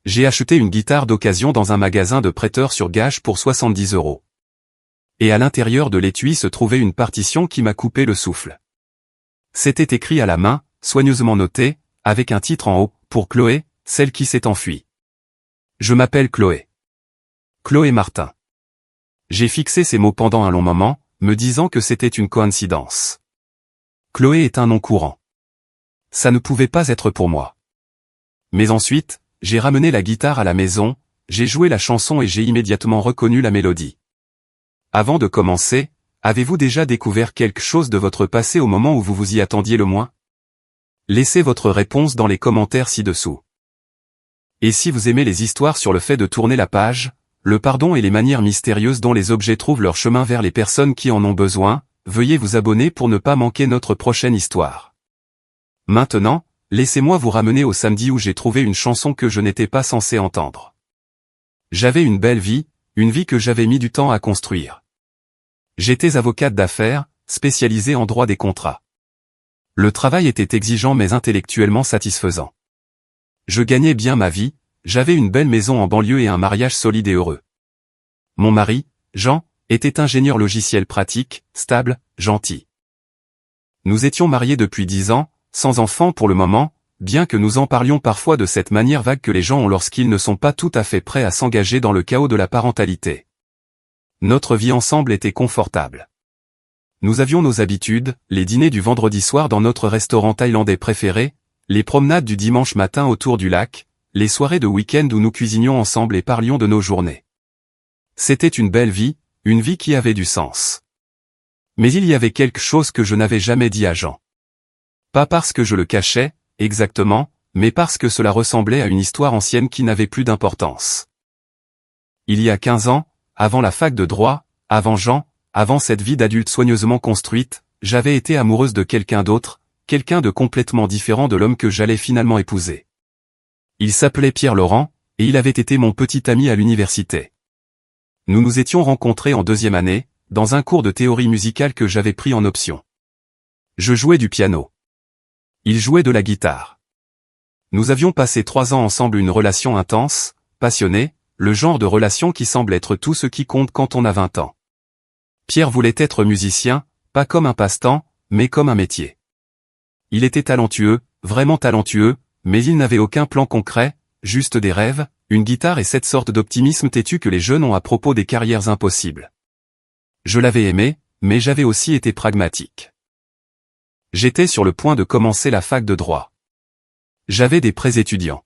J'ai acheté une guitare d'occasion dans un magasin de prêteurs sur gage pour 70 €. Et à l'intérieur de l'étui se trouvait une partition qui m'a coupé le souffle. C'était écrit à la main, soigneusement noté, avec un titre en haut, pour Chloé, celle qui s'est enfuie. Je m'appelle Chloé. Chloé Martin. J'ai fixé ces mots pendant un long moment, me disant que c'était une coïncidence. Chloé est un nom courant. Ça ne pouvait pas être pour moi. Mais ensuite, j'ai ramené la guitare à la maison, j'ai joué la chanson et j'ai immédiatement reconnu la mélodie. Avant de commencer, avez-vous déjà découvert quelque chose de votre passé au moment où vous vous y attendiez le moins? Laissez votre réponse dans les commentaires ci-dessous. Et si vous aimez les histoires sur le fait de tourner la page, le pardon et les manières mystérieuses dont les objets trouvent leur chemin vers les personnes qui en ont besoin, veuillez vous abonner pour ne pas manquer notre prochaine histoire. Maintenant, laissez-moi vous ramener au samedi où j'ai trouvé une chanson que je n'étais pas censé entendre. J'avais une belle vie, une vie que j'avais mis du temps à construire. J'étais avocate d'affaires, spécialisée en droit des contrats. Le travail était exigeant mais intellectuellement satisfaisant. Je gagnais bien ma vie, j'avais une belle maison en banlieue et un mariage solide et heureux. Mon mari, Jean, était ingénieur logiciel pratique, stable, gentil. Nous étions mariés depuis 10 ans, sans enfants pour le moment, bien que nous en parlions parfois de cette manière vague que les gens ont lorsqu'ils ne sont pas tout à fait prêts à s'engager dans le chaos de la parentalité. Notre vie ensemble était confortable. Nous avions nos habitudes, les dîners du vendredi soir dans notre restaurant thaïlandais préféré, les promenades du dimanche matin autour du lac, les soirées de week-end où nous cuisinions ensemble et parlions de nos journées. C'était une belle vie, une vie qui avait du sens. Mais il y avait quelque chose que je n'avais jamais dit à Jean. Pas parce que je le cachais, exactement, mais parce que cela ressemblait à une histoire ancienne qui n'avait plus d'importance. Il y a 15 ans, avant la fac de droit, avant Jean, avant cette vie d'adulte soigneusement construite, j'avais été amoureuse de quelqu'un d'autre, quelqu'un de complètement différent de l'homme que j'allais finalement épouser. Il s'appelait Pierre Laurent, et il avait été mon petit ami à l'université. Nous nous étions rencontrés en 2e année, dans un cours de théorie musicale que j'avais pris en option. Je jouais du piano. Il jouait de la guitare. Nous avions passé 3 ans ensemble, une relation intense, passionnée, le genre de relation qui semble être tout ce qui compte quand on a 20 ans. Pierre voulait être musicien, pas comme un passe-temps, mais comme un métier. Il était talentueux, vraiment talentueux, mais il n'avait aucun plan concret, juste des rêves, une guitare et cette sorte d'optimisme têtu que les jeunes ont à propos des carrières impossibles. Je l'avais aimé, mais j'avais aussi été pragmatique. J'étais sur le point de commencer la fac de droit. J'avais des prêts étudiants.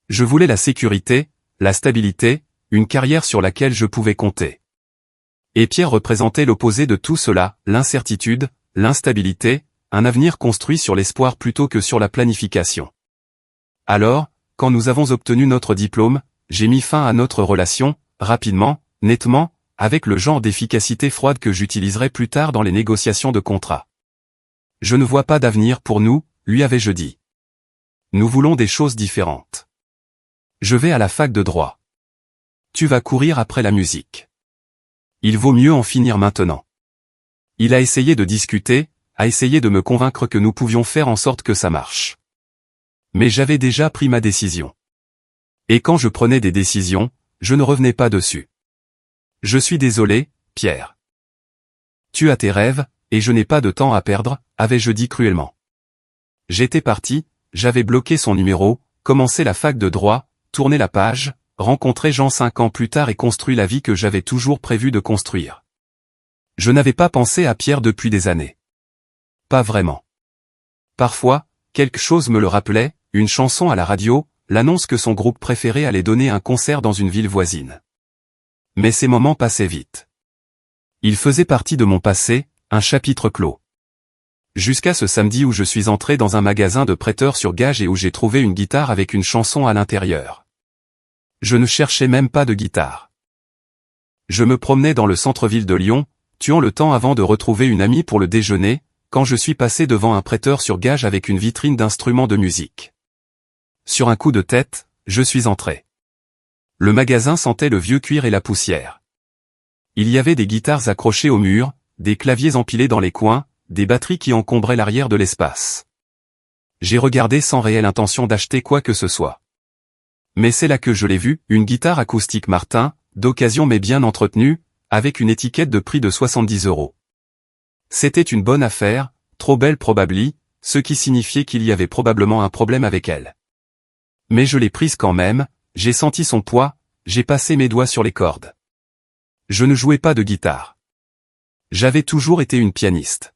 Je voulais la sécurité, la stabilité, une carrière sur laquelle je pouvais compter. Et Pierre représentait l'opposé de tout cela, l'incertitude, l'instabilité, un avenir construit sur l'espoir plutôt que sur la planification. Alors, quand nous avons obtenu notre diplôme, j'ai mis fin à notre relation, rapidement, nettement, avec le genre d'efficacité froide que j'utiliserai plus tard dans les négociations de contrat. Je ne vois pas d'avenir pour nous, lui avais-je dit. Nous voulons des choses différentes. Je vais à la fac de droit. Tu vas courir après la musique. Il vaut mieux en finir maintenant. Il a essayé de discuter, a essayé de me convaincre que nous pouvions faire en sorte que ça marche. Mais j'avais déjà pris ma décision. Et quand je prenais des décisions, je ne revenais pas dessus. Je suis désolé, Pierre. Tu as tes rêves, et je n'ai pas de temps à perdre, avais-je dit cruellement. J'étais parti, j'avais bloqué son numéro, commencé la fac de droit, tourné la page, rencontré Jean 5 ans plus tard et construit la vie que j'avais toujours prévu de construire. Je n'avais pas pensé à Pierre depuis des années. Pas vraiment. Parfois, quelque chose me le rappelait, une chanson à la radio, l'annonce que son groupe préféré allait donner un concert dans une ville voisine. Mais ces moments passaient vite. Ils faisaient partie de mon passé, un chapitre clos. Jusqu'à ce samedi où je suis entré dans un magasin de prêteurs sur gage et où j'ai trouvé une guitare avec une chanson à l'intérieur. Je ne cherchais même pas de guitare. Je me promenais dans le centre-ville de Lyon, tuant le temps avant de retrouver une amie pour le déjeuner, quand je suis passé devant un prêteur sur gage avec une vitrine d'instruments de musique. Sur un coup de tête, je suis entré. Le magasin sentait le vieux cuir et la poussière. Il y avait des guitares accrochées au mur, des claviers empilés dans les coins, des batteries qui encombraient l'arrière de l'espace. J'ai regardé sans réelle intention d'acheter quoi que ce soit. Mais c'est là que je l'ai vue, une guitare acoustique Martin, d'occasion mais bien entretenue, avec une étiquette de prix de 70 €. C'était une bonne affaire, trop belle probably, ce qui signifiait qu'il y avait probablement un problème avec elle. Mais je l'ai prise quand même, j'ai senti son poids, j'ai passé mes doigts sur les cordes. Je ne jouais pas de guitare. J'avais toujours été une pianiste.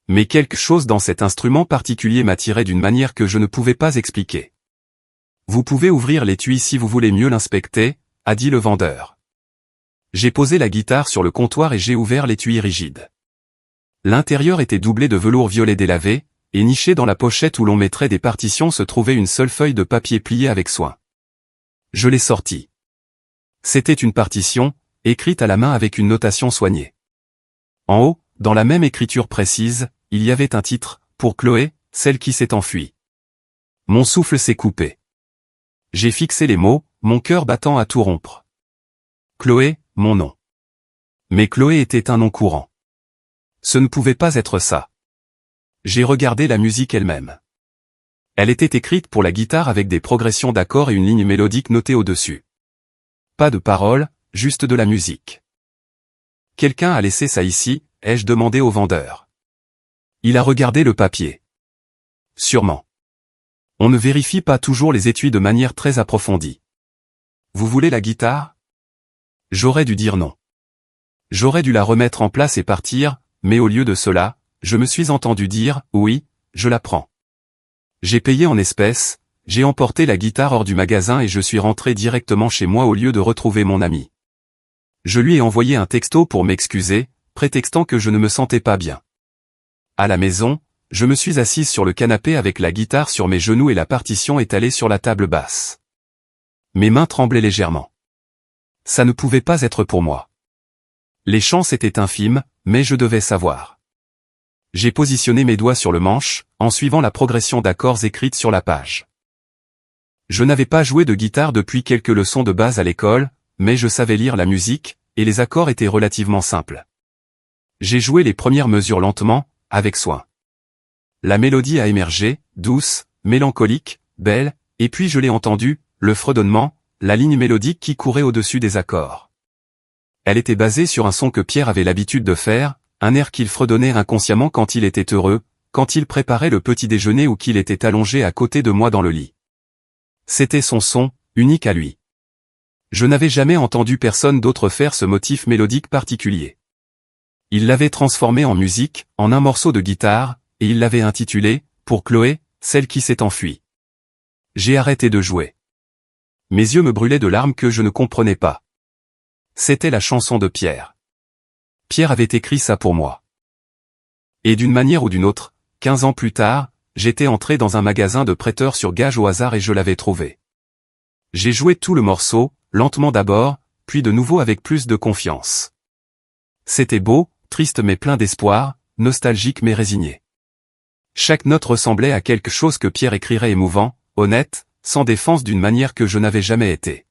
Mais quelque chose dans cet instrument particulier m'attirait d'une manière que je ne pouvais pas expliquer. Vous pouvez ouvrir l'étui si vous voulez mieux l'inspecter, a dit le vendeur. J'ai posé la guitare sur le comptoir et j'ai ouvert l'étui rigide. L'intérieur était doublé de velours violet délavé, et niché dans la pochette où l'on mettrait des partitions se trouvait une seule feuille de papier pliée avec soin. Je l'ai sortie. C'était une partition, écrite à la main avec une notation soignée. En haut, dans la même écriture précise, il y avait un titre, pour Chloé, celle qui s'est enfuie. Mon souffle s'est coupé. J'ai fixé les mots, mon cœur battant à tout rompre. Chloé, mon nom. Mais Chloé était un nom courant. Ce ne pouvait pas être ça. J'ai regardé la musique elle-même. Elle était écrite pour la guitare avec des progressions d'accords et une ligne mélodique notée au-dessus. Pas de paroles, juste de la musique. Quelqu'un a laissé ça ici, ai-je demandé au vendeur. Il a regardé le papier. Sûrement. On ne vérifie pas toujours les étuis de manière très approfondie. Vous voulez la guitare? J'aurais dû dire non. J'aurais dû la remettre en place et partir, mais au lieu de cela, je me suis entendu dire, oui, je la prends. J'ai payé en espèces, j'ai emporté la guitare hors du magasin et je suis rentré directement chez moi au lieu de retrouver mon ami. Je lui ai envoyé un texto pour m'excuser, prétextant que je ne me sentais pas bien. À la maison, je me suis assise sur le canapé avec la guitare sur mes genoux et la partition étalée sur la table basse. Mes mains tremblaient légèrement. Ça ne pouvait pas être pour moi. Les chances étaient infimes, mais je devais savoir. J'ai positionné mes doigts sur le manche, en suivant la progression d'accords écrite sur la page. Je n'avais pas joué de guitare depuis quelques leçons de base à l'école, mais je savais lire la musique, et les accords étaient relativement simples. J'ai joué les premières mesures lentement, avec soin. La mélodie a émergé, douce, mélancolique, belle, et puis je l'ai entendue, le fredonnement, la ligne mélodique qui courait au-dessus des accords. Elle était basée sur un son que Pierre avait l'habitude de faire, un air qu'il fredonnait inconsciemment quand il était heureux, quand il préparait le petit déjeuner ou qu'il était allongé à côté de moi dans le lit. C'était son son, unique à lui. Je n'avais jamais entendu personne d'autre faire ce motif mélodique particulier. Il l'avait transformé en musique, en un morceau de guitare, et il l'avait intitulé, pour Chloé, celle qui s'est enfuie. J'ai arrêté de jouer. Mes yeux me brûlaient de larmes que je ne comprenais pas. C'était la chanson de Pierre. Pierre avait écrit ça pour moi. Et d'une manière ou d'une autre, 15 ans plus tard, j'étais entré dans un magasin de prêteurs sur gage au hasard et je l'avais trouvé. J'ai joué tout le morceau, lentement d'abord, puis de nouveau avec plus de confiance. C'était beau, triste mais plein d'espoir, nostalgique mais résigné. Chaque note ressemblait à quelque chose que Pierre écrirait émouvant, honnête, sans défense d'une manière que je n'avais jamais été.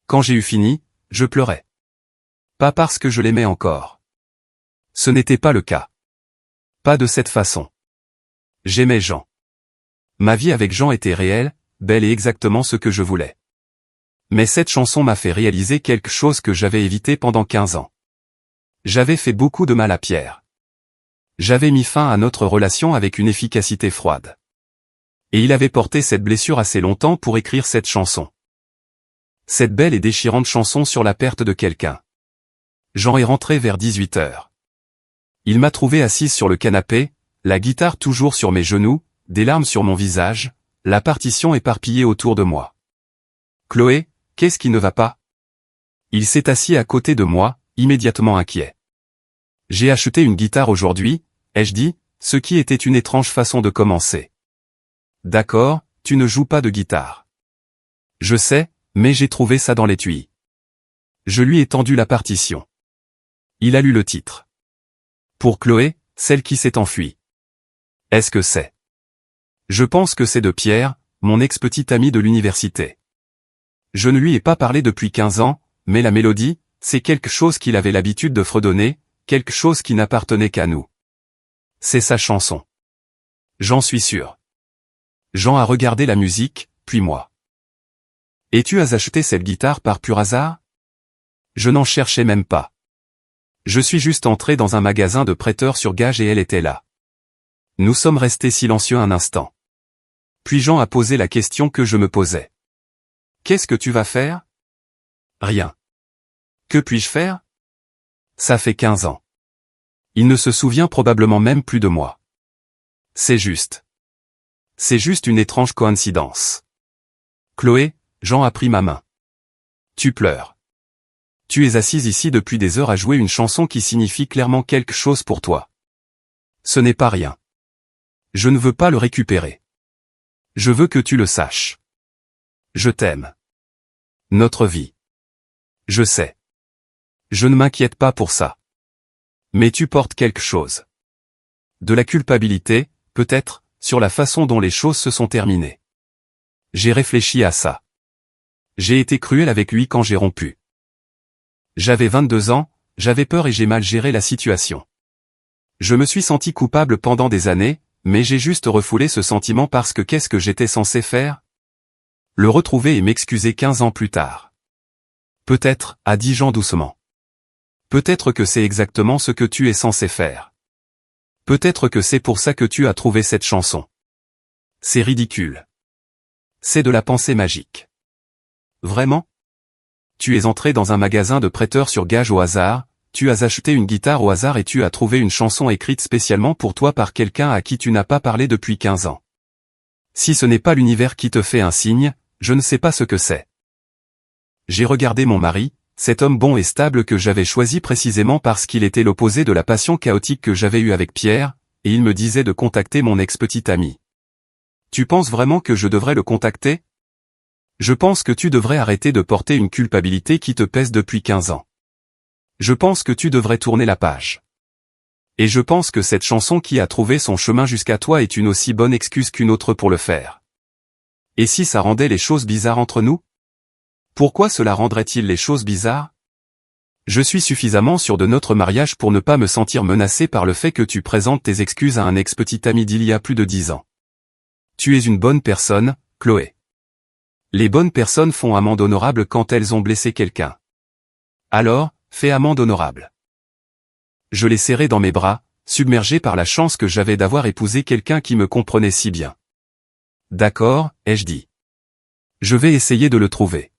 Quand j'ai eu fini, je pleurais. Pas parce que je l'aimais encore. Ce n'était pas le cas. Pas de cette façon. J'aimais Jean. Ma vie avec Jean était réelle, belle et exactement ce que je voulais. Mais cette chanson m'a fait réaliser quelque chose que j'avais évité pendant 15 ans. J'avais fait beaucoup de mal à Pierre. J'avais mis fin à notre relation avec une efficacité froide. Et il avait porté cette blessure assez longtemps pour écrire cette chanson. Cette belle et déchirante chanson sur la perte de quelqu'un. Jean est rentré vers 18 h. Il m'a trouvé assise sur le canapé, la guitare toujours sur mes genoux, des larmes sur mon visage, la partition éparpillée autour de moi. Chloé, qu'est-ce qui ne va pas? Il s'est assis à côté de moi, immédiatement inquiet. J'ai acheté une guitare aujourd'hui, ai-je dit, ce qui était une étrange façon de commencer. D'accord, tu ne joues pas de guitare. Je sais, mais j'ai trouvé ça dans l'étui. Je lui ai tendu la partition. Il a lu le titre. Pour Chloé, celle qui s'est enfuie. Est-ce que c'est? Je pense que c'est de Pierre, mon ex-petit ami de l'université. Je ne lui ai pas parlé depuis 15 ans, mais la mélodie, c'est quelque chose qu'il avait l'habitude de fredonner, quelque chose qui n'appartenait qu'à nous. C'est sa chanson. J'en suis sûr. Jean a regardé la musique, puis moi. Et tu as acheté cette guitare par pur hasard? Je n'en cherchais même pas. Je suis juste entré dans un magasin de prêteurs sur gage et elle était là. Nous sommes restés silencieux un instant. Puis Jean a posé la question que je me posais. Qu'est-ce que tu vas faire? Rien. Que puis-je faire? Ça fait 15 ans. Il ne se souvient probablement même plus de moi. C'est juste. C'est juste une étrange coïncidence. Chloé, Jean a pris ma main. Tu pleures. Tu es assise ici depuis des heures à jouer une chanson qui signifie clairement quelque chose pour toi. Ce n'est pas rien. Je ne veux pas le récupérer. Je veux que tu le saches. Je t'aime. Notre vie. Je sais. Je ne m'inquiète pas pour ça. Mais tu portes quelque chose. De la culpabilité, peut-être, sur la façon dont les choses se sont terminées. J'ai réfléchi à ça. J'ai été cruel avec lui quand j'ai rompu. J'avais 22 ans, j'avais peur et j'ai mal géré la situation. Je me suis senti coupable pendant des années, mais j'ai juste refoulé ce sentiment parce que qu'est-ce que j'étais censé faire? Le retrouver et m'excuser 15 ans plus tard. Peut-être, a dit Jean doucement. Peut-être que c'est exactement ce que tu es censé faire. Peut-être que c'est pour ça que tu as trouvé cette chanson. C'est ridicule. C'est de la pensée magique. Vraiment? Tu es entré dans un magasin de prêteurs sur gage au hasard, tu as acheté une guitare au hasard et tu as trouvé une chanson écrite spécialement pour toi par quelqu'un à qui tu n'as pas parlé depuis 15 ans. Si ce n'est pas l'univers qui te fait un signe, je ne sais pas ce que c'est. J'ai regardé mon mari, cet homme bon et stable que j'avais choisi précisément parce qu'il était l'opposé de la passion chaotique que j'avais eue avec Pierre, et il me disait de contacter mon ex-petite amie. Tu penses vraiment que je devrais le contacter? Je pense que tu devrais arrêter de porter une culpabilité qui te pèse depuis 15 ans. Je pense que tu devrais tourner la page. Et je pense que cette chanson qui a trouvé son chemin jusqu'à toi est une aussi bonne excuse qu'une autre pour le faire. Et si ça rendait les choses bizarres entre nous? Pourquoi cela rendrait-il les choses bizarres? Je suis suffisamment sûr de notre mariage pour ne pas me sentir menacé par le fait que tu présentes tes excuses à un ex-petit ami d'il y a plus de 10 ans. Tu es une bonne personne, Chloé. Les bonnes personnes font amende honorable quand elles ont blessé quelqu'un. Alors, fais amende honorable. Je l'ai serré dans mes bras, submergé par la chance que j'avais d'avoir épousé quelqu'un qui me comprenait si bien. D'accord, ai-je dit. Je vais essayer de le trouver.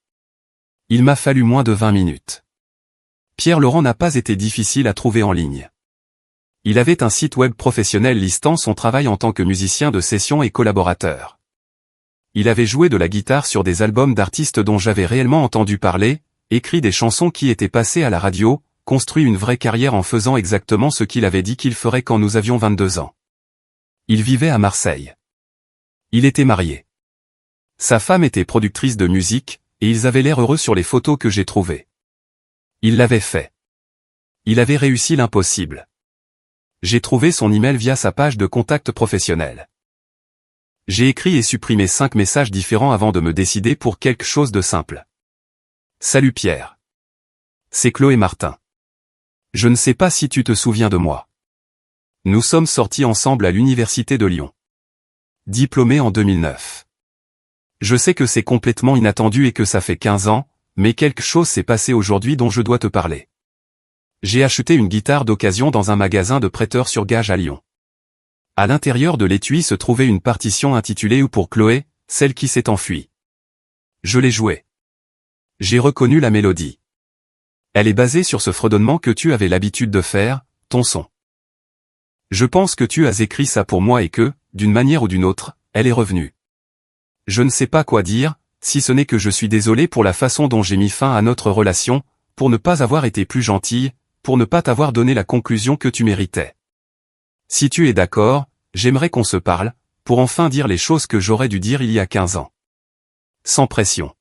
Il m'a fallu moins de 20 minutes. Pierre Laurent n'a pas été difficile à trouver en ligne. Il avait un site web professionnel listant son travail en tant que musicien de session et collaborateur. Il avait joué de la guitare sur des albums d'artistes dont j'avais réellement entendu parler, écrit des chansons qui étaient passées à la radio, construit une vraie carrière en faisant exactement ce qu'il avait dit qu'il ferait quand nous avions 22 ans. Il vivait à Marseille. Il était marié. Sa femme était productrice de musique, et ils avaient l'air heureux sur les photos que j'ai trouvées. Il l'avait fait. Il avait réussi l'impossible. J'ai trouvé son email via sa page de contact professionnel. J'ai écrit et supprimé 5 messages différents avant de me décider pour quelque chose de simple. Salut Pierre. C'est Chloé Martin. Je ne sais pas si tu te souviens de moi. Nous sommes sortis ensemble à l'université de Lyon. Diplômé en 2009. Je sais que c'est complètement inattendu et que ça fait 15 ans, mais quelque chose s'est passé aujourd'hui dont je dois te parler. J'ai acheté une guitare d'occasion dans un magasin de prêteurs sur gage à Lyon. À l'intérieur de l'étui se trouvait une partition intitulée « Ou pour Chloé, celle qui s'est enfuie ». Je l'ai jouée. J'ai reconnu la mélodie. Elle est basée sur ce fredonnement que tu avais l'habitude de faire, ton son. Je pense que tu as écrit ça pour moi et que, d'une manière ou d'une autre, elle est revenue. Je ne sais pas quoi dire, si ce n'est que je suis désolé pour la façon dont j'ai mis fin à notre relation, pour ne pas avoir été plus gentille, pour ne pas t'avoir donné la conclusion que tu méritais. Si tu es d'accord, j'aimerais qu'on se parle, pour enfin dire les choses que j'aurais dû dire il y a 15 ans. Sans pression.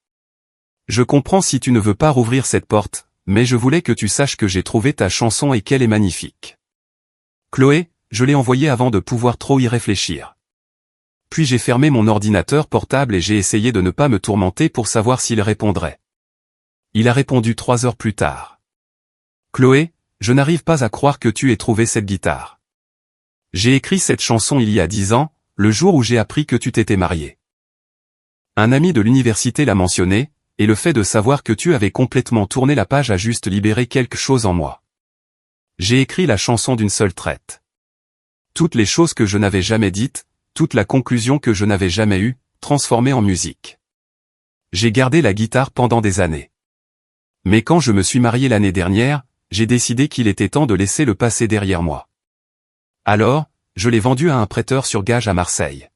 Je comprends si tu ne veux pas rouvrir cette porte, mais je voulais que tu saches que j'ai trouvé ta chanson et qu'elle est magnifique. Chloé, je l'ai envoyée avant de pouvoir trop y réfléchir. Puis j'ai fermé mon ordinateur portable et j'ai essayé de ne pas me tourmenter pour savoir s'il répondrait. Il a répondu 3 heures plus tard. Chloé, je n'arrive pas à croire que tu aies trouvé cette guitare. J'ai écrit cette chanson il y a 10 ans, le jour où j'ai appris que tu t'étais marié. Un ami de l'université l'a mentionné, et le fait de savoir que tu avais complètement tourné la page a juste libéré quelque chose en moi. J'ai écrit la chanson d'une seule traite. Toutes les choses que je n'avais jamais dites, toute la conclusion que je n'avais jamais eue, transformée en musique. J'ai gardé la guitare pendant des années. Mais quand je me suis marié l'année dernière, j'ai décidé qu'il était temps de laisser le passé derrière moi. Alors, je l'ai vendue à un prêteur sur gage à Marseille.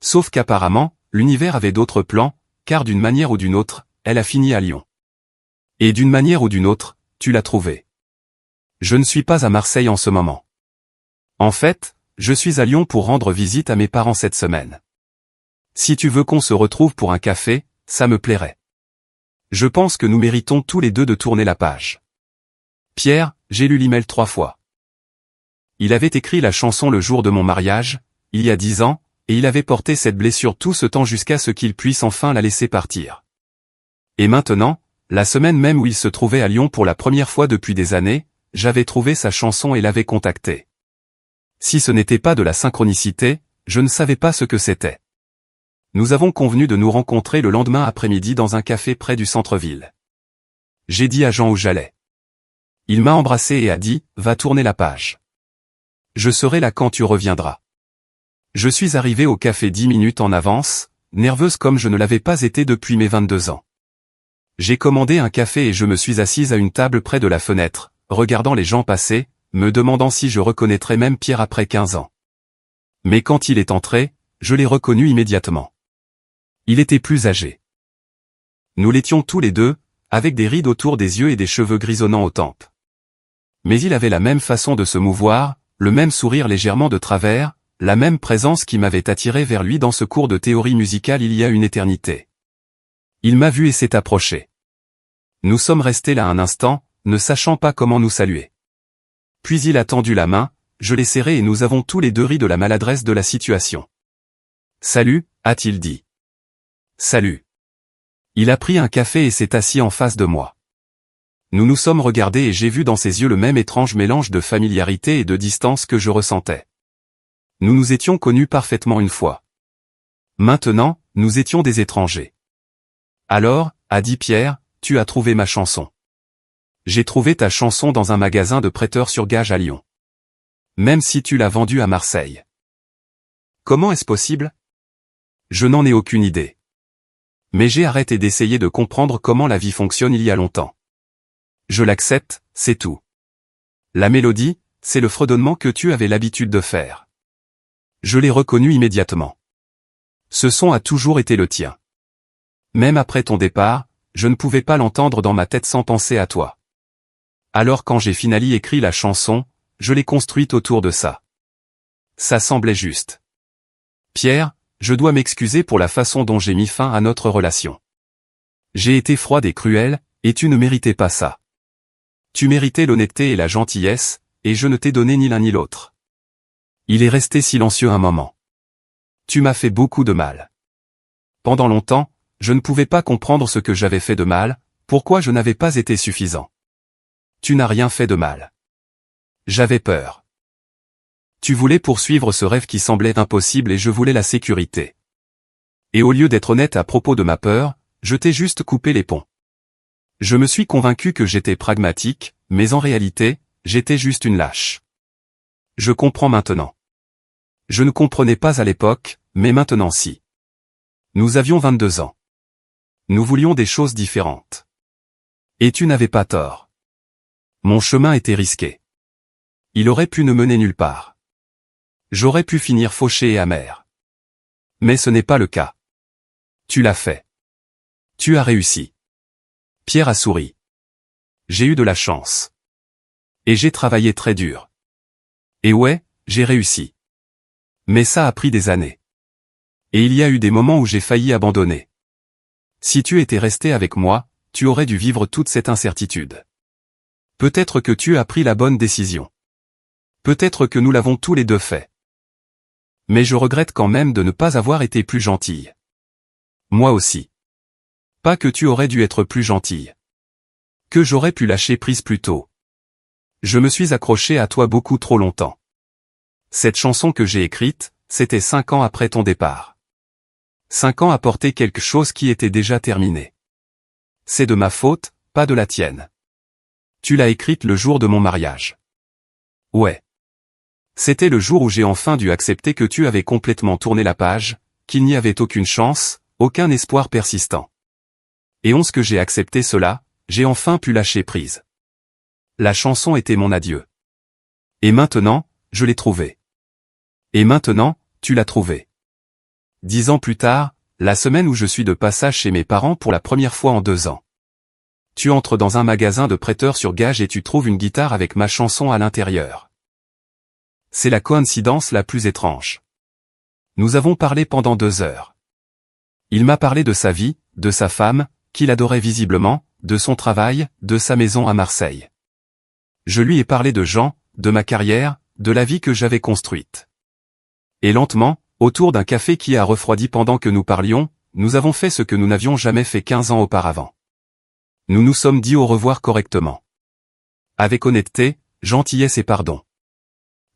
Sauf qu'apparemment, l'univers avait d'autres plans, car d'une manière ou d'une autre, elle a fini à Lyon. Et d'une manière ou d'une autre, tu l'as trouvée. Je ne suis pas à Marseille en ce moment. En fait, je suis à Lyon pour rendre visite à mes parents cette semaine. Si tu veux qu'on se retrouve pour un café, ça me plairait. Je pense que nous méritons tous les deux de tourner la page. Pierre, j'ai lu l'email 3 fois. Il avait écrit la chanson le jour de mon mariage, il y a 10 ans, et il avait porté cette blessure tout ce temps jusqu'à ce qu'il puisse enfin la laisser partir. Et maintenant, la semaine même où il se trouvait à Lyon pour la première fois depuis des années, j'avais trouvé sa chanson et l'avais contacté. Si ce n'était pas de la synchronicité, je ne savais pas ce que c'était. Nous avons convenu de nous rencontrer le lendemain après-midi dans un café près du centre-ville. J'ai dit à Jean où j'allais. Il m'a embrassé et a dit, va tourner la page. Je serai là quand tu reviendras. Je suis arrivé au café 10 minutes en avance, nerveuse comme je ne l'avais pas été depuis mes 22 ans. J'ai commandé un café et je me suis assise à une table près de la fenêtre, regardant les gens passer, me demandant si je reconnaîtrais même Pierre après 15 ans. Mais quand il est entré, je l'ai reconnu immédiatement. Il était plus âgé. Nous l'étions tous les deux, avec des rides autour des yeux et des cheveux grisonnants aux tempes. Mais il avait la même façon de se mouvoir, le même sourire légèrement de travers, la même présence qui m'avait attiré vers lui dans ce cours de théorie musicale il y a une éternité. Il m'a vu et s'est approché. Nous sommes restés là un instant, ne sachant pas comment nous saluer. Puis il a tendu la main, je l'ai serré et nous avons tous les deux ri de la maladresse de la situation. « Salut », a-t-il dit. « Salut ». Il a pris un café et s'est assis en face de moi. Nous nous sommes regardés et j'ai vu dans ses yeux le même étrange mélange de familiarité et de distance que je ressentais. Nous nous étions connus parfaitement une fois. Maintenant, nous étions des étrangers. Alors, a dit Pierre, tu as trouvé ma chanson. J'ai trouvé ta chanson dans un magasin de prêteurs sur gage à Lyon. Même si tu l'as vendue à Marseille. Comment est-ce possible? Je n'en ai aucune idée. Mais j'ai arrêté d'essayer de comprendre comment la vie fonctionne il y a longtemps. Je l'accepte, c'est tout. La mélodie, c'est le fredonnement que tu avais l'habitude de faire. Je l'ai reconnu immédiatement. Ce son a toujours été le tien. Même après ton départ, je ne pouvais pas l'entendre dans ma tête sans penser à toi. Alors quand j'ai finalement écrit la chanson, je l'ai construite autour de ça. Ça semblait juste. Pierre, je dois m'excuser pour la façon dont j'ai mis fin à notre relation. J'ai été froide et cruelle, et tu ne méritais pas ça. Tu méritais l'honnêteté et la gentillesse, et je ne t'ai donné ni l'un ni l'autre. Il est resté silencieux un moment. Tu m'as fait beaucoup de mal. Pendant longtemps, je ne pouvais pas comprendre ce que j'avais fait de mal, pourquoi je n'avais pas été suffisant. Tu n'as rien fait de mal. J'avais peur. Tu voulais poursuivre ce rêve qui semblait impossible et je voulais la sécurité. Et au lieu d'être honnête à propos de ma peur, je t'ai juste coupé les ponts. Je me suis convaincu que j'étais pragmatique, mais en réalité, j'étais juste une lâche. Je comprends maintenant. Je ne comprenais pas à l'époque, mais maintenant si. Nous avions 22 ans. Nous voulions des choses différentes. Et tu n'avais pas tort. Mon chemin était risqué. Il aurait pu ne mener nulle part. J'aurais pu finir fauché et amer. Mais ce n'est pas le cas. Tu l'as fait. Tu as réussi. Pierre a souri. J'ai eu de la chance. Et j'ai travaillé très dur. Et ouais, j'ai réussi. Mais ça a pris des années. Et il y a eu des moments où j'ai failli abandonner. Si tu étais resté avec moi, tu aurais dû vivre toute cette incertitude. Peut-être que tu as pris la bonne décision. Peut-être que nous l'avons tous les deux fait. Mais je regrette quand même de ne pas avoir été plus gentille. Moi aussi. Pas que tu aurais dû être plus gentille. Que j'aurais pu lâcher prise plus tôt. Je me suis accroché à toi beaucoup trop longtemps. Cette chanson que j'ai écrite, c'était 5 ans après ton départ. 5 ans à porter quelque chose qui était déjà terminé. C'est de ma faute, pas de la tienne. Tu l'as écrite le jour de mon mariage. Ouais. C'était le jour où j'ai enfin dû accepter que tu avais complètement tourné la page, qu'il n'y avait aucune chance, aucun espoir persistant. Et once que j'ai accepté cela, j'ai enfin pu lâcher prise. La chanson était mon adieu. Et maintenant, je l'ai trouvée. Et maintenant, tu l'as trouvée. 10 ans plus tard, la semaine où je suis de passage chez mes parents pour la première fois en 2 ans. Tu entres dans un magasin de prêteurs sur gage et tu trouves une guitare avec ma chanson à l'intérieur. C'est la coïncidence la plus étrange. Nous avons parlé pendant 2 heures. Il m'a parlé de sa vie, de sa femme, qu'il adorait visiblement, de son travail, de sa maison à Marseille. Je lui ai parlé de Jean, de ma carrière, de la vie que j'avais construite. Et lentement, autour d'un café qui a refroidi pendant que nous parlions, nous avons fait ce que nous n'avions jamais fait 15 ans auparavant. Nous nous sommes dit au revoir correctement. Avec honnêteté, gentillesse et pardon.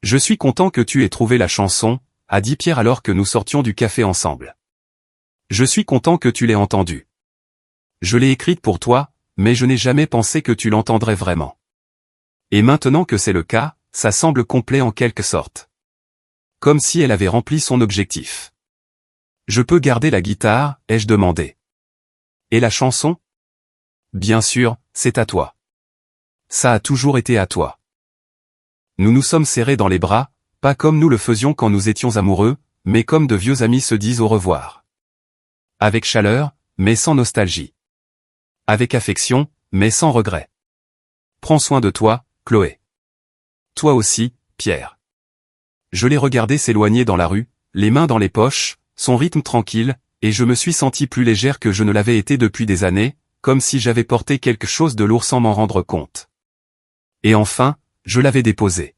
Je suis content que tu aies trouvé la chanson, a dit Pierre alors que nous sortions du café ensemble. Je suis content que tu l'aies entendue. Je l'ai écrite pour toi, mais je n'ai jamais pensé que tu l'entendrais vraiment. Et maintenant que c'est le cas, ça semble complet en quelque sorte. Comme si elle avait rempli son objectif. Je peux garder la guitare, ai-je demandé. Et la chanson ? Bien sûr, c'est à toi. Ça a toujours été à toi. Nous nous sommes serrés dans les bras, pas comme nous le faisions quand nous étions amoureux, mais comme de vieux amis se disent au revoir. Avec chaleur, mais sans nostalgie. Avec affection, mais sans regret. Prends soin de toi, Chloé. Toi aussi, Pierre. Je l'ai regardé s'éloigner dans la rue, les mains dans les poches, son rythme tranquille, et je me suis senti plus légère que je ne l'avais été depuis des années, comme si j'avais porté quelque chose de lourd sans m'en rendre compte. Et enfin, je l'avais déposé.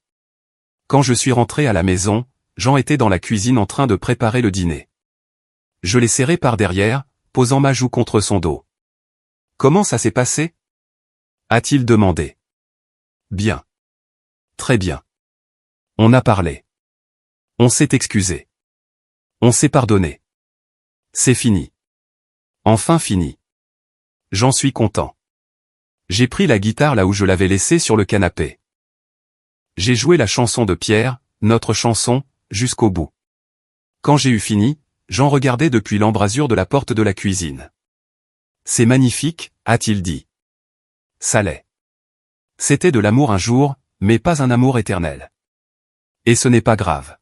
Quand je suis rentré à la maison, Jean était dans la cuisine en train de préparer le dîner. Je l'ai serré par derrière, posant ma joue contre son dos. « Comment ça s'est passé ?» a-t-il demandé. « Bien. Très bien. On a parlé. On s'est excusé. On s'est pardonné. C'est fini. Enfin fini. J'en suis content. J'ai pris la guitare là où je l'avais laissée sur le canapé. J'ai joué la chanson de Pierre, notre chanson, jusqu'au bout. Quand j'ai eu fini, j'en regardais depuis l'embrasure de la porte de la cuisine. C'est magnifique, a-t-il dit. Ça l'est. C'était de l'amour un jour, mais pas un amour éternel. Et ce n'est pas grave.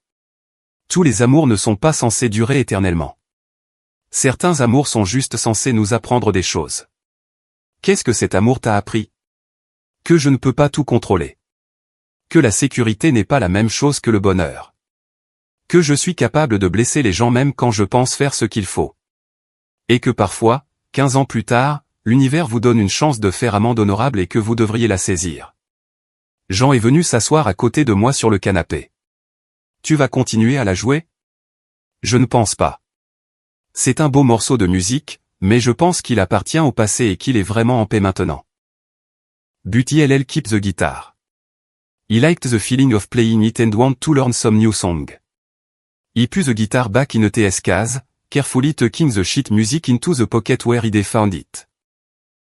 Tous les amours ne sont pas censés durer éternellement. Certains amours sont juste censés nous apprendre des choses. Qu'est-ce que cet amour t'a appris? Que je ne peux pas tout contrôler. Que la sécurité n'est pas la même chose que le bonheur. Que je suis capable de blesser les gens même quand je pense faire ce qu'il faut. Et que parfois, 15 ans plus tard, l'univers vous donne une chance de faire amende honorable et que vous devriez la saisir. Jean est venu s'asseoir à côté de moi sur le canapé. Tu vas continuer à la jouer? Je ne pense pas. C'est un beau morceau de musique, mais je pense qu'il appartient au passé et qu'il est vraiment en paix maintenant. Buty LL keep the guitar. He liked the feeling of playing it and want to learn some new song. He put the guitar back in its case, carefully tucking the sheet music into the pocket where he found it.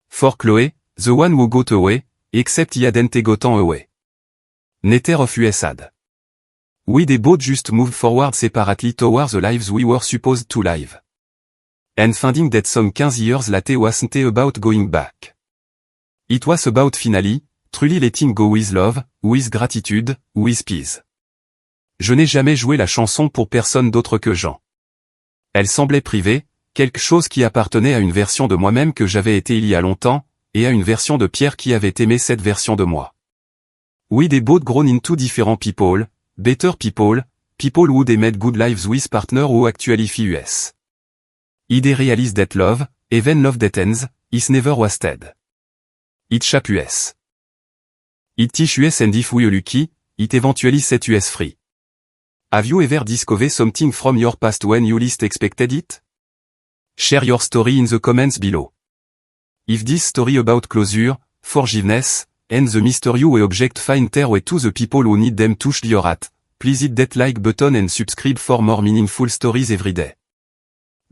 For Chloe, the one who got away, except he hadn't gotten away. Neither of us had. We they both just moved forward separately towards the lives we were supposed to live. And finding that some 15 years later wasn't about going back. It was about finally, truly letting go with love, with gratitude, with peace. Je n'ai jamais joué la chanson pour personne d'autre que Jean. Elle semblait privée, quelque chose qui appartenait à une version de moi-même que j'avais été il y a longtemps, et à une version de Pierre qui avait aimé cette version de moi. We they both grown into different people, better people, people who they made good lives with partner who actually us. They realize that love, even love that ends, is never wasted. It shape us. It teach us and if we lucky, it eventually set us free. Have you ever discovered something from your past when you least expected it? Share your story in the comments below. If this story about closure, forgiveness, and the mystery we object find their way to the people who need them touched your heart, please hit that like button and subscribe for more meaningful stories every day.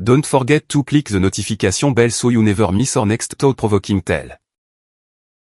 Don't forget to click the notification bell so you never miss our next thought-provoking tale.